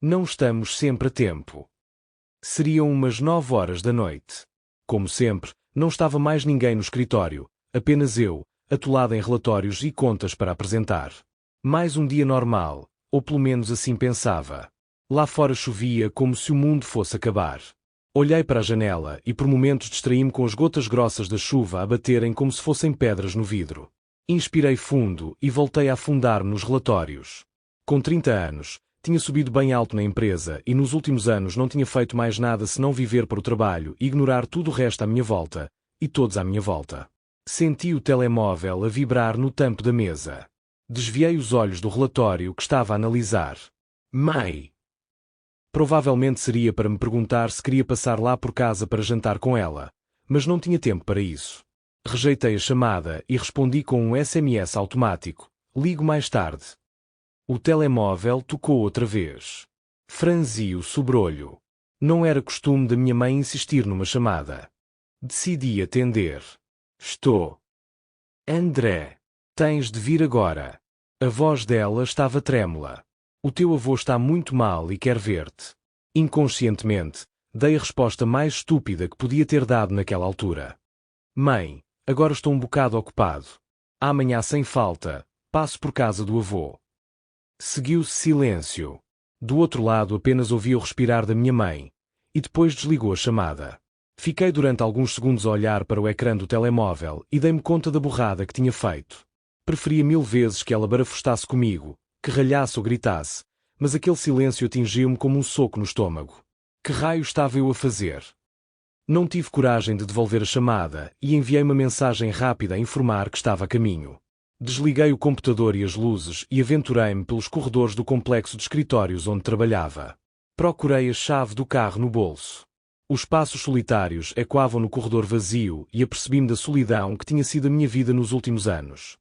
Não estamos sempre a tempo. Seriam umas 9 horas da noite. Como sempre, não estava mais ninguém no escritório, apenas eu, atolado em relatórios e contas para apresentar. Mais um dia normal, ou pelo menos assim pensava. Lá fora chovia como se o mundo fosse acabar. Olhei para a janela e por momentos distraí-me com as gotas grossas da chuva a baterem como se fossem pedras no vidro. Inspirei fundo e voltei a afundar-me nos relatórios. Com 30 anos, tinha subido bem alto na empresa e nos últimos anos não tinha feito mais nada senão viver para o trabalho e ignorar tudo o resto à minha volta, e todos à minha volta. Senti o telemóvel a vibrar no tampo da mesa. Desviei os olhos do relatório que estava a analisar. Mãe! Provavelmente seria para me perguntar se queria passar lá por casa para jantar com ela, mas não tinha tempo para isso. Rejeitei a chamada e respondi com um SMS automático. Ligo mais tarde. O telemóvel tocou outra vez. Franzi o sobrolho. Não era costume da minha mãe insistir numa chamada. Decidi atender. Estou. André, tens de vir agora. A voz dela estava trêmula. O teu avô está muito mal e quer ver-te. Inconscientemente, dei a resposta mais estúpida que podia ter dado naquela altura. Mãe, agora estou um bocado ocupado. Amanhã sem falta, passo por casa do avô. Seguiu-se silêncio. Do outro lado apenas ouvi o respirar da minha mãe, e depois desligou a chamada. Fiquei durante alguns segundos a olhar para o ecrã do telemóvel e dei-me conta da burrada que tinha feito. Preferia 1000 vezes que ela barafustasse comigo, que ralhasse ou gritasse, mas aquele silêncio atingiu-me como um soco no estômago. Que raio estava eu a fazer? Não tive coragem de devolver a chamada e enviei uma mensagem rápida a informar que estava a caminho. Desliguei o computador e as luzes e aventurei-me pelos corredores do complexo de escritórios onde trabalhava. Procurei a chave do carro no bolso. Os passos solitários ecoavam no corredor vazio e apercebi-me da solidão que tinha sido a minha vida nos últimos anos.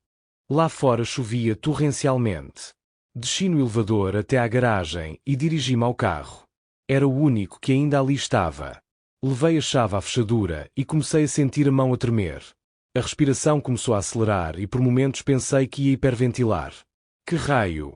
Lá fora chovia torrencialmente. Desci no elevador até à garagem e dirigi-me ao carro. Era o único que ainda ali estava. Levei a chave à fechadura e comecei a sentir a mão a tremer. A respiração começou a acelerar e por momentos pensei que ia hiperventilar. Que raio!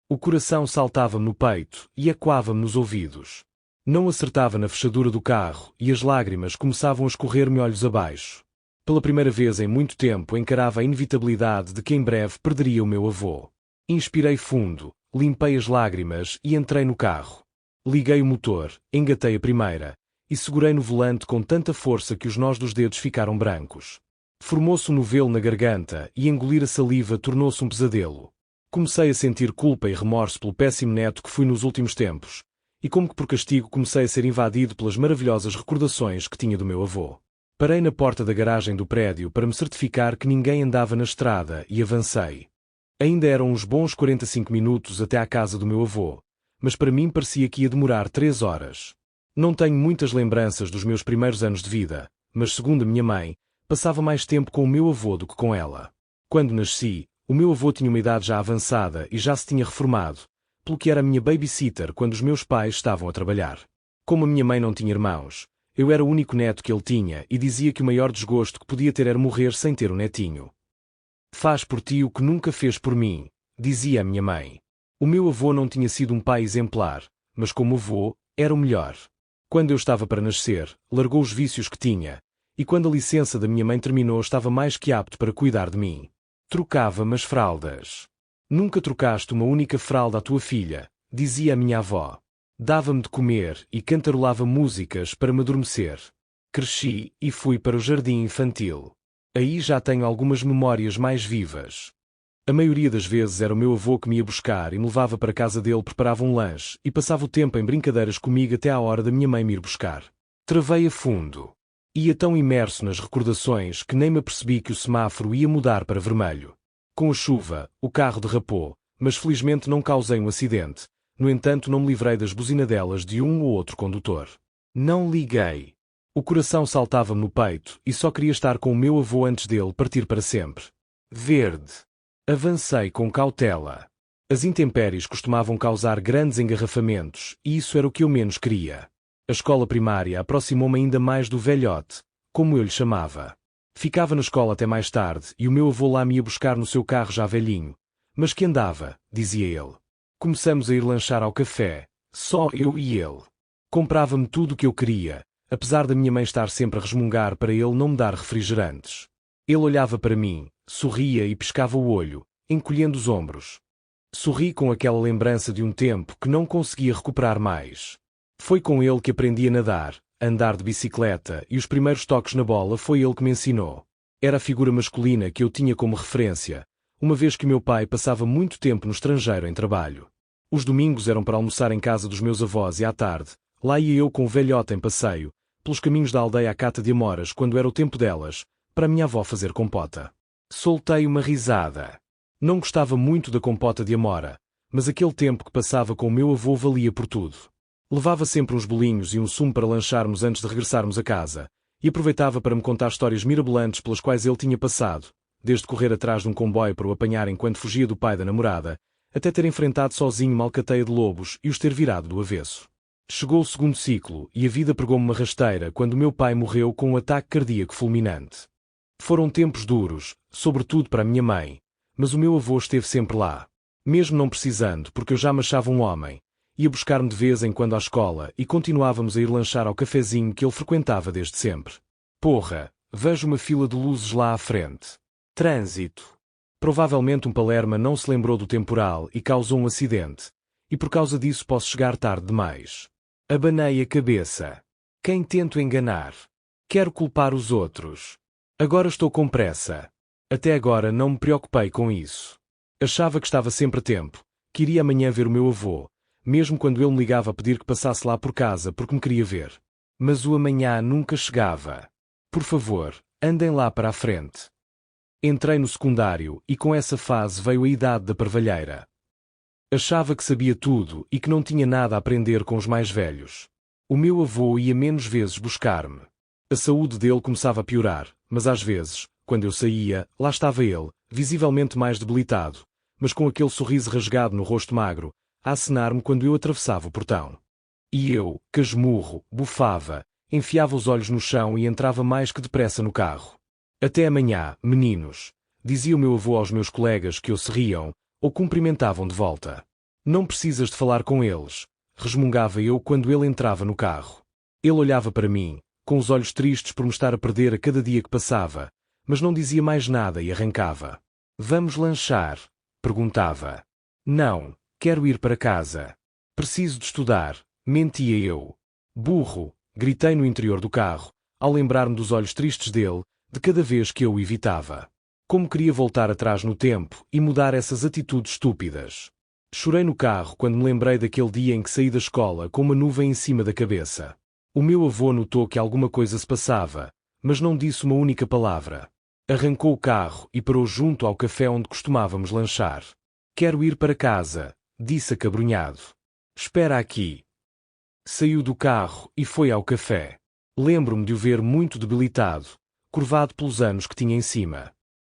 O coração saltava-me no peito e ecoava-me nos ouvidos. Não acertava na fechadura do carro e as lágrimas começavam a escorrer-me olhos abaixo. Pela primeira vez em muito tempo encarava a inevitabilidade de que em breve perderia o meu avô. Inspirei fundo, limpei as lágrimas e entrei no carro. Liguei o motor, engatei a primeira e segurei no volante com tanta força que os nós dos dedos ficaram brancos. Formou-se um novelo na garganta e engolir a saliva tornou-se um pesadelo. Comecei a sentir culpa e remorso pelo péssimo neto que fui nos últimos tempos, e como que por castigo comecei a ser invadido pelas maravilhosas recordações que tinha do meu avô. Parei na porta da garagem do prédio para me certificar que ninguém andava na estrada e avancei. Ainda eram uns bons 45 minutos até à casa do meu avô, mas para mim parecia que ia demorar 3 horas. Não tenho muitas lembranças dos meus primeiros anos de vida, mas segundo a minha mãe, passava mais tempo com o meu avô do que com ela. Quando nasci, o meu avô tinha uma idade já avançada e já se tinha reformado, pelo que era a minha babysitter quando os meus pais estavam a trabalhar. Como a minha mãe não tinha irmãos, eu era o único neto que ele tinha e dizia que o maior desgosto que podia ter era morrer sem ter um netinho. Faz por ti o que nunca fez por mim, dizia a minha mãe. O meu avô não tinha sido um pai exemplar, mas como avô, era o melhor. Quando eu estava para nascer, largou os vícios que tinha, e quando a licença da minha mãe terminou estava mais que apto para cuidar de mim. Trocava-me as fraldas. Nunca trocaste uma única fralda à tua filha, dizia a minha avó. Dava-me de comer e cantarolava músicas para me adormecer. Cresci e fui para o jardim infantil. Aí já tenho algumas memórias mais vivas. A maioria das vezes era o meu avô que me ia buscar e me levava para a casa dele, preparava um lanche e passava o tempo em brincadeiras comigo até à hora da minha mãe me ir buscar. Travei a fundo. Ia tão imerso nas recordações que nem me apercebi que o semáforo ia mudar para vermelho. Com a chuva, o carro derrapou, mas felizmente não causei um acidente. No entanto, não me livrei das buzinadelas de um ou outro condutor. Não liguei. O coração saltava-me no peito e só queria estar com o meu avô antes dele partir para sempre. Verde. Avancei com cautela. As intempéries costumavam causar grandes engarrafamentos e isso era o que eu menos queria. A escola primária aproximou-me ainda mais do velhote, como eu lhe chamava. Ficava na escola até mais tarde e o meu avô lá me ia buscar no seu carro já velhinho. Mas que andava, dizia ele. Começamos a ir lanchar ao café, Só eu e ele. Comprava-me tudo o que eu queria, apesar da minha mãe estar sempre a resmungar para ele não me dar refrigerantes. Ele olhava para mim, sorria e piscava o olho, encolhendo os ombros. Sorri com aquela lembrança de um tempo que não conseguia recuperar mais. Foi com ele que aprendi a nadar, a andar de bicicleta e os primeiros toques na bola foi ele que me ensinou. Era a figura masculina que eu tinha como referência, uma vez que meu pai passava muito tempo no estrangeiro em trabalho. Os domingos eram para almoçar em casa dos meus avós e à tarde, lá ia eu com o velhote em passeio, pelos caminhos da aldeia à cata de amoras quando era o tempo delas, para a minha avó fazer compota. Soltei uma risada. Não gostava muito da compota de amora, mas aquele tempo que passava com o meu avô valia por tudo. Levava sempre uns bolinhos e um sumo para lancharmos antes de regressarmos a casa, e aproveitava para me contar histórias mirabolantes pelas quais ele tinha passado, desde correr atrás de um comboio para o apanhar enquanto fugia do pai da namorada, até ter enfrentado sozinho uma alcateia de lobos e os ter virado do avesso. Chegou o segundo ciclo e a vida pegou-me uma rasteira quando meu pai morreu com um ataque cardíaco fulminante. Foram tempos duros, sobretudo para a minha mãe, mas o meu avô esteve sempre lá. Mesmo não precisando, porque eu já me achava um homem, ia buscar-me de vez em quando à escola e continuávamos a ir lanchar ao cafezinho que ele frequentava desde sempre. Porra, vejo uma fila de luzes lá à frente. Trânsito. Provavelmente um palerma não se lembrou do temporal e causou um acidente, e por causa disso posso chegar tarde demais. Abanei a cabeça. Quem tento enganar? Quero culpar os outros. Agora estou com pressa. Até agora não me preocupei com isso. Achava que estava sempre a tempo, que iria amanhã ver o meu avô, mesmo quando ele me ligava a pedir que passasse lá por casa porque me queria ver. Mas o amanhã nunca chegava. Por favor, andem lá para a frente. Entrei no secundário e com essa fase veio a idade da parvalheira. Achava que sabia tudo e que não tinha nada a aprender com os mais velhos. O meu avô ia menos vezes buscar-me. A saúde dele começava a piorar, mas às vezes, quando eu saía, lá estava ele, visivelmente mais debilitado, mas com aquele sorriso rasgado no rosto magro, a acenar-me quando eu atravessava o portão. E eu, casmurro, bufava, enfiava os olhos no chão e entrava mais que depressa no carro. Até amanhã, meninos, dizia o meu avô aos meus colegas que ou se riam, ou cumprimentavam de volta. Não precisas de falar com eles, resmungava eu quando ele entrava no carro. Ele olhava para mim, com os olhos tristes por me estar a perder a cada dia que passava, mas não dizia mais nada e arrancava. Vamos lanchar? Perguntava. Não, quero ir para casa. Preciso de estudar, mentia eu. Burro, gritei no interior do carro, ao lembrar-me dos olhos tristes dele, de cada vez que eu o evitava. Como queria voltar atrás no tempo e mudar essas atitudes estúpidas. Chorei no carro quando me lembrei daquele dia em que saí da escola com uma nuvem em cima da cabeça. O meu avô notou que alguma coisa se passava, mas não disse uma única palavra. Arrancou o carro e parou junto ao café onde costumávamos lanchar. Quero ir para casa, disse acabrunhado. Espera aqui. Saiu do carro e foi ao café. Lembro-me de o ver muito debilitado, curvado pelos anos que tinha em cima.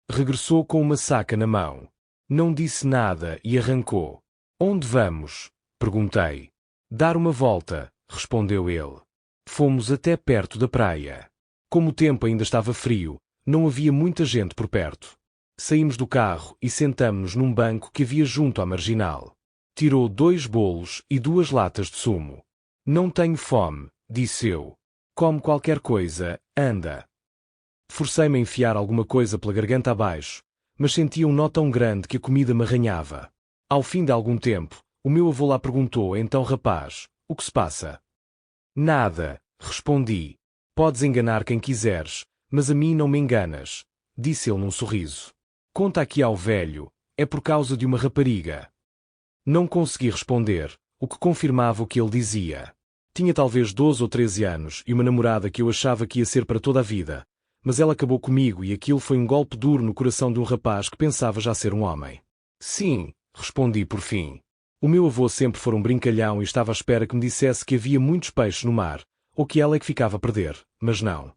Regressou com uma saca na mão. Não disse nada e arrancou. Onde vamos? Perguntei. Dar uma volta, respondeu ele. Fomos até perto da praia. Como o tempo ainda estava frio, não havia muita gente por perto. Saímos do carro e sentamo-nos num banco que havia junto à marginal. Tirou 2 bolos e 2 latas de sumo. Não tenho fome, disse eu. Come qualquer coisa, anda. Forcei-me a enfiar alguma coisa pela garganta abaixo, mas sentia um nó tão grande que a comida me arranhava. Ao fim de algum tempo, o meu avô lá perguntou: então, rapaz, o que se passa? Nada, respondi. Podes enganar quem quiseres, mas a mim não me enganas, disse ele num sorriso. Conta aqui ao velho, é por causa de uma rapariga. Não consegui responder, o que confirmava o que ele dizia. Tinha talvez 12 ou 13 anos e uma namorada que eu achava que ia ser para toda a vida, mas ela acabou comigo e aquilo foi um golpe duro no coração de um rapaz que pensava já ser um homem. Sim, respondi por fim. O meu avô sempre foi um brincalhão e estava à espera que me dissesse que havia muitos peixes no mar, ou que ela é que ficava a perder, mas não.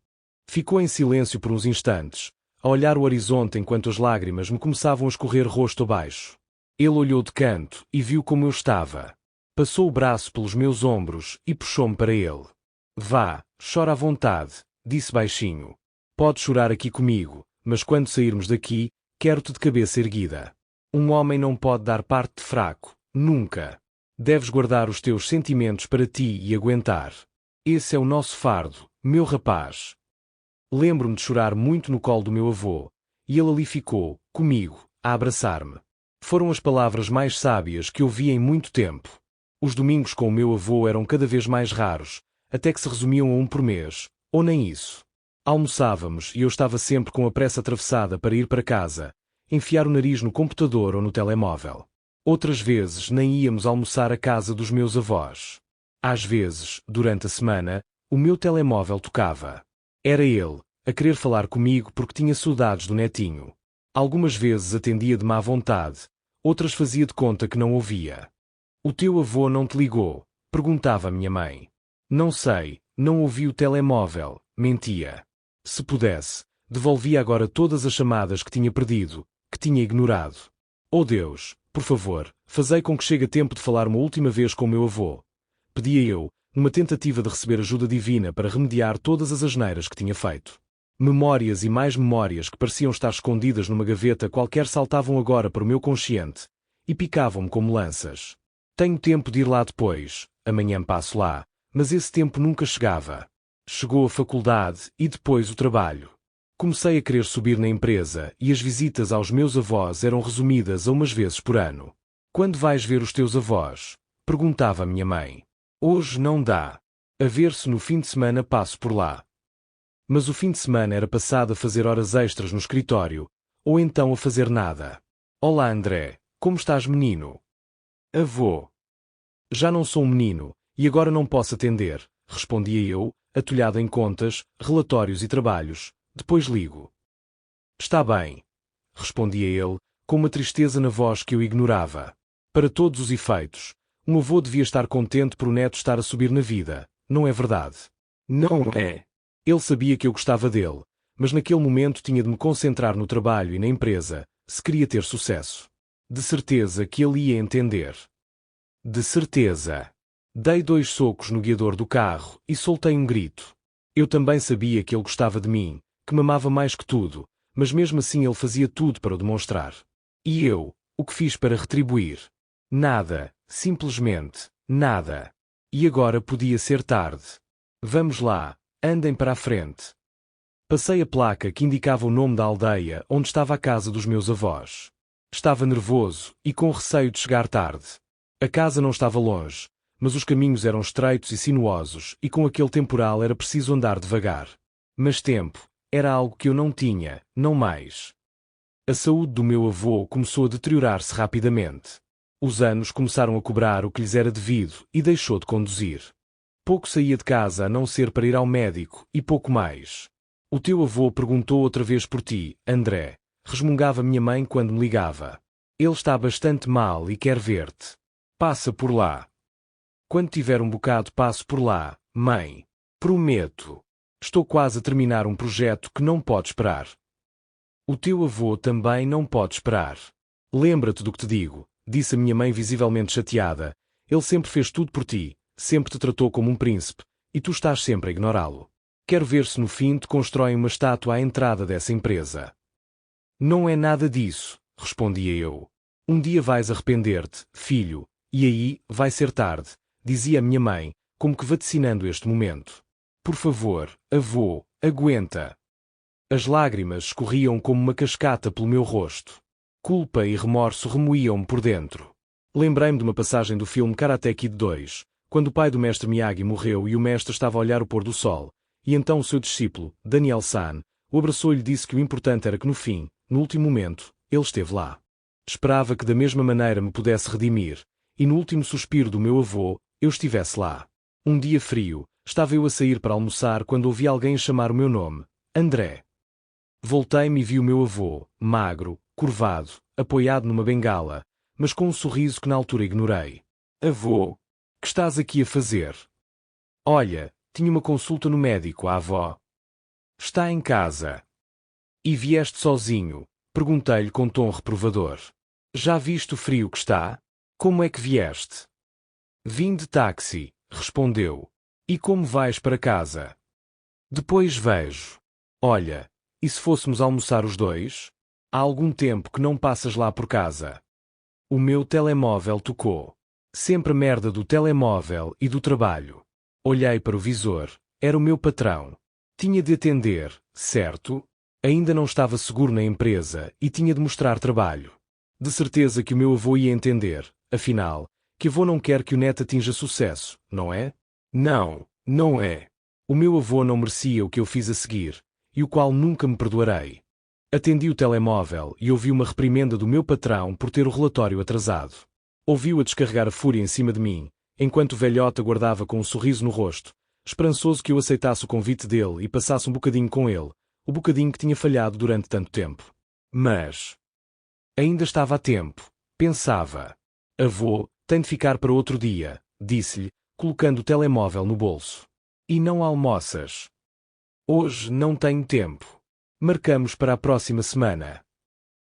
Ficou em silêncio por uns instantes, a olhar o horizonte enquanto as lágrimas me começavam a escorrer rosto abaixo. Ele olhou de canto e viu como eu estava. Passou o braço pelos meus ombros e puxou-me para ele. Vá, chora à vontade, disse baixinho. Podes chorar aqui comigo, mas quando sairmos daqui, quero-te de cabeça erguida. Um homem não pode dar parte de fraco, nunca. Deves guardar os teus sentimentos para ti e aguentar. Esse é o nosso fardo, meu rapaz. Lembro-me de chorar muito no colo do meu avô, e ele ali ficou, comigo, a abraçar-me. Foram as palavras mais sábias que ouvi em muito tempo. Os domingos com o meu avô eram cada vez mais raros, até que se resumiam a um por mês, ou nem isso. Almoçávamos e eu estava sempre com a pressa atravessada para ir para casa, enfiar o nariz no computador ou no telemóvel. Outras vezes nem íamos almoçar à casa dos meus avós. Às vezes, durante a semana, o meu telemóvel tocava. Era ele, a querer falar comigo porque tinha saudades do netinho. Algumas vezes atendia de má vontade, outras fazia de conta que não ouvia. O teu avô não te ligou? Perguntava minha mãe. Não sei, não ouvi o telemóvel, mentia. Se pudesse, devolvia agora todas as chamadas que tinha perdido, que tinha ignorado. Oh Deus, por favor, fazei com que chegue a tempo de falar uma última vez com o meu avô. Pedia eu, numa tentativa de receber ajuda divina para remediar todas as asneiras que tinha feito. Memórias e mais memórias que pareciam estar escondidas numa gaveta qualquer saltavam agora para o meu consciente e picavam-me como lanças. Tenho tempo de ir lá depois, amanhã passo lá, mas esse tempo nunca chegava. Chegou a faculdade e depois o trabalho. Comecei a querer subir na empresa e as visitas aos meus avós eram resumidas a umas vezes por ano. Quando vais ver os teus avós? Perguntava minha mãe. Hoje não dá. A ver se no fim de semana passo por lá. Mas o fim de semana era passado a fazer horas extras no escritório, ou então a fazer nada. Olá André, como estás menino? Avô. Já não sou um menino, e agora não posso atender, respondia eu, atolhado em contas, relatórios e trabalhos. Depois ligo. Está bem, respondia ele, com uma tristeza na voz que eu ignorava. Para todos os efeitos, um avô devia estar contente por o neto estar a subir na vida, não é verdade? Não é. Ele sabia que eu gostava dele, mas naquele momento tinha de me concentrar no trabalho e na empresa, se queria ter sucesso. De certeza que ele ia entender. De certeza. Dei 2 socos no guiador do carro e soltei um grito. Eu também sabia que ele gostava de mim, que me amava mais que tudo, mas mesmo assim ele fazia tudo para o demonstrar. E eu, o que fiz para retribuir? Nada, simplesmente, nada. E agora podia ser tarde. Vamos lá, andem para a frente. Passei a placa que indicava o nome da aldeia onde estava a casa dos meus avós. Estava nervoso e com receio de chegar tarde. A casa não estava longe, mas os caminhos eram estreitos e sinuosos e com aquele temporal era preciso andar devagar. Mas tempo era algo que eu não tinha, não mais. A saúde do meu avô começou a deteriorar-se rapidamente. Os anos começaram a cobrar o que lhes era devido e deixou de conduzir. Pouco saía de casa a não ser para ir ao médico e pouco mais. O teu avô perguntou outra vez por ti, André, resmungava minha mãe quando me ligava. Ele está bastante mal e quer ver-te. Passa por lá. Quando tiver um bocado passo por lá, mãe. Prometo. Estou quase a terminar um projeto que não pode esperar. O teu avô também não pode esperar. Lembra-te do que te digo, disse a minha mãe visivelmente chateada. Ele sempre fez tudo por ti, sempre te tratou como um príncipe, e tu estás sempre a ignorá-lo. Quero ver se no fim te constroem uma estátua à entrada dessa empresa. Não é nada disso, respondia eu. Um dia vais arrepender-te, filho, e aí vai ser tarde, dizia a minha mãe, como que vaticinando este momento. Por favor, avô, aguenta. As lágrimas escorriam como uma cascata pelo meu rosto. Culpa e remorso remoíam-me por dentro. Lembrei-me de uma passagem do filme Karate Kid 2, quando o pai do mestre Miyagi morreu e o mestre estava a olhar o pôr do sol, e então o seu discípulo, Daniel-san, o abraçou e lhe disse que o importante era que no fim, no último momento, ele esteve lá. Esperava que da mesma maneira me pudesse redimir, e no último suspiro do meu avô, eu estivesse lá. Um dia frio, estava eu a sair para almoçar quando ouvi alguém chamar o meu nome, André. Voltei-me e vi o meu avô, magro, curvado, apoiado numa bengala, mas com um sorriso que na altura ignorei. Avô, que estás aqui a fazer? Olha, tinha uma consulta no médico, a avó. Está em casa. E vieste sozinho? Perguntei-lhe com tom reprovador. Já viste o frio que está? Como é que vieste? Vim de táxi, respondeu. E como vais para casa? Depois vejo. Olha, e se fôssemos almoçar os dois? Há algum tempo que não passas lá por casa. O meu telemóvel tocou. Sempre a merda do telemóvel e do trabalho. Olhei para o visor. Era o meu patrão. Tinha de atender, certo? Ainda não estava seguro na empresa e tinha de mostrar trabalho. De certeza que o meu avô ia entender, afinal, que avô não quer que o neto atinja sucesso, não é? Não, não é. O meu avô não merecia o que eu fiz a seguir, e o qual nunca me perdoarei. Atendi o telemóvel e ouvi uma reprimenda do meu patrão por ter o relatório atrasado. Ouvi-o a descarregar a fúria em cima de mim, enquanto o velhote aguardava com um sorriso no rosto, esperançoso que eu aceitasse o convite dele e passasse um bocadinho com ele, o bocadinho que tinha falhado durante tanto tempo. Mas ainda estava a tempo, pensava. Avô, tem de ficar para outro dia, disse-lhe, colocando o telemóvel no bolso. E não almoças? Hoje não tenho tempo. Marcamos para a próxima semana.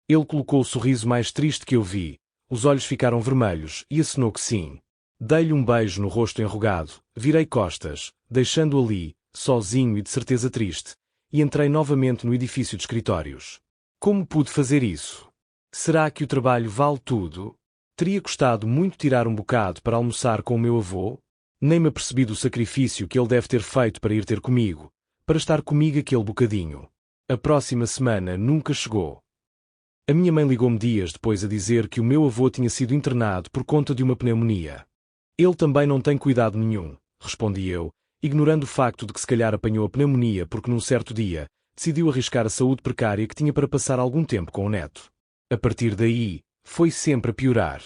Ele colocou o sorriso mais triste que eu vi, os olhos ficaram vermelhos e acenou que sim. Dei-lhe um beijo no rosto enrugado, virei costas, deixando-o ali, sozinho e de certeza triste, e entrei novamente no edifício de escritórios. Como pude fazer isso? Será que o trabalho vale tudo? Teria custado muito tirar um bocado para almoçar com o meu avô? Nem me apercebi do sacrifício que ele deve ter feito para ir ter comigo, para estar comigo aquele bocadinho. A próxima semana nunca chegou. A minha mãe ligou-me dias depois a dizer que o meu avô tinha sido internado por conta de uma pneumonia. Ele também não tem cuidado nenhum, respondi eu, ignorando o facto de que se calhar apanhou a pneumonia porque num certo dia decidiu arriscar a saúde precária que tinha para passar algum tempo com o neto. A partir daí, foi sempre a piorar.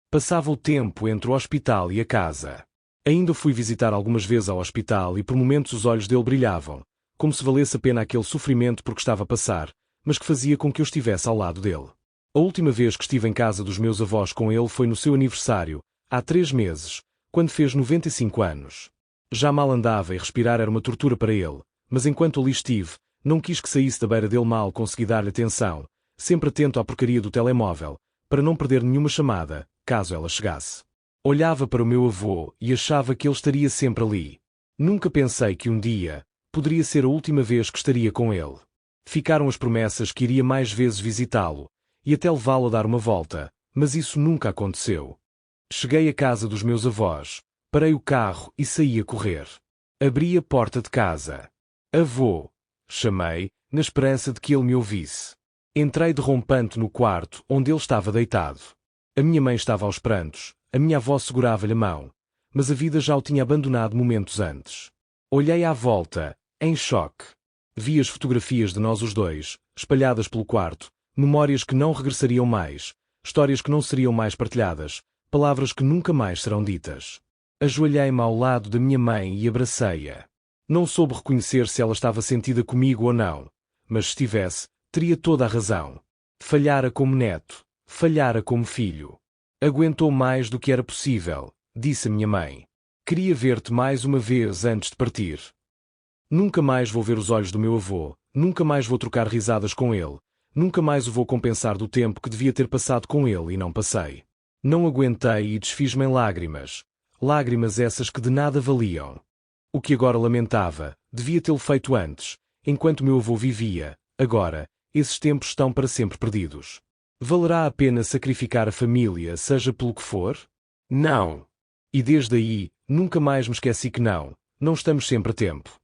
Passava o tempo entre o hospital e a casa. Ainda o fui visitar algumas vezes ao hospital e por momentos os olhos dele brilhavam, como se valesse a pena aquele sofrimento por que estava a passar, mas que fazia com que eu estivesse ao lado dele. A última vez que estive em casa dos meus avós com ele foi no seu aniversário, há 3 meses, quando fez 95 anos. Já mal andava e respirar era uma tortura para ele, mas enquanto ali estive, não quis que saísse da beira dele mal consegui dar-lhe atenção, sempre atento à porcaria do telemóvel, para não perder nenhuma chamada, caso ela chegasse. Olhava para o meu avô e achava que ele estaria sempre ali. Nunca pensei que um dia poderia ser a última vez que estaria com ele. Ficaram as promessas que iria mais vezes visitá-lo, e até levá-lo a dar uma volta, mas isso nunca aconteceu. Cheguei à casa dos meus avós, parei o carro e saí a correr. Abri a porta de casa. Avô! Chamei, na esperança de que ele me ouvisse. Entrei derrompante no quarto onde ele estava deitado. A minha mãe estava aos prantos, a minha avó segurava-lhe a mão, mas a vida já o tinha abandonado momentos antes. Olhei à volta, em choque. Vi as fotografias de nós os dois, espalhadas pelo quarto, memórias que não regressariam mais, histórias que não seriam mais partilhadas, palavras que nunca mais serão ditas. Ajoelhei-me ao lado da minha mãe e abracei-a. Não soube reconhecer se ela estava sentida comigo ou não, mas se estivesse, teria toda a razão. Falhara como neto, falhara como filho. Aguentou mais do que era possível, disse a minha mãe. Queria ver-te mais uma vez antes de partir. Nunca mais vou ver os olhos do meu avô, nunca mais vou trocar risadas com ele, nunca mais o vou compensar do tempo que devia ter passado com ele e não passei. Não aguentei e desfiz-me em lágrimas. Lágrimas essas que de nada valiam. O que agora lamentava, devia tê-lo feito antes, enquanto meu avô vivia. Agora, esses tempos estão para sempre perdidos. Valerá a pena sacrificar a família, seja pelo que for? Não. E desde aí, nunca mais me esqueci que não estamos sempre a tempo.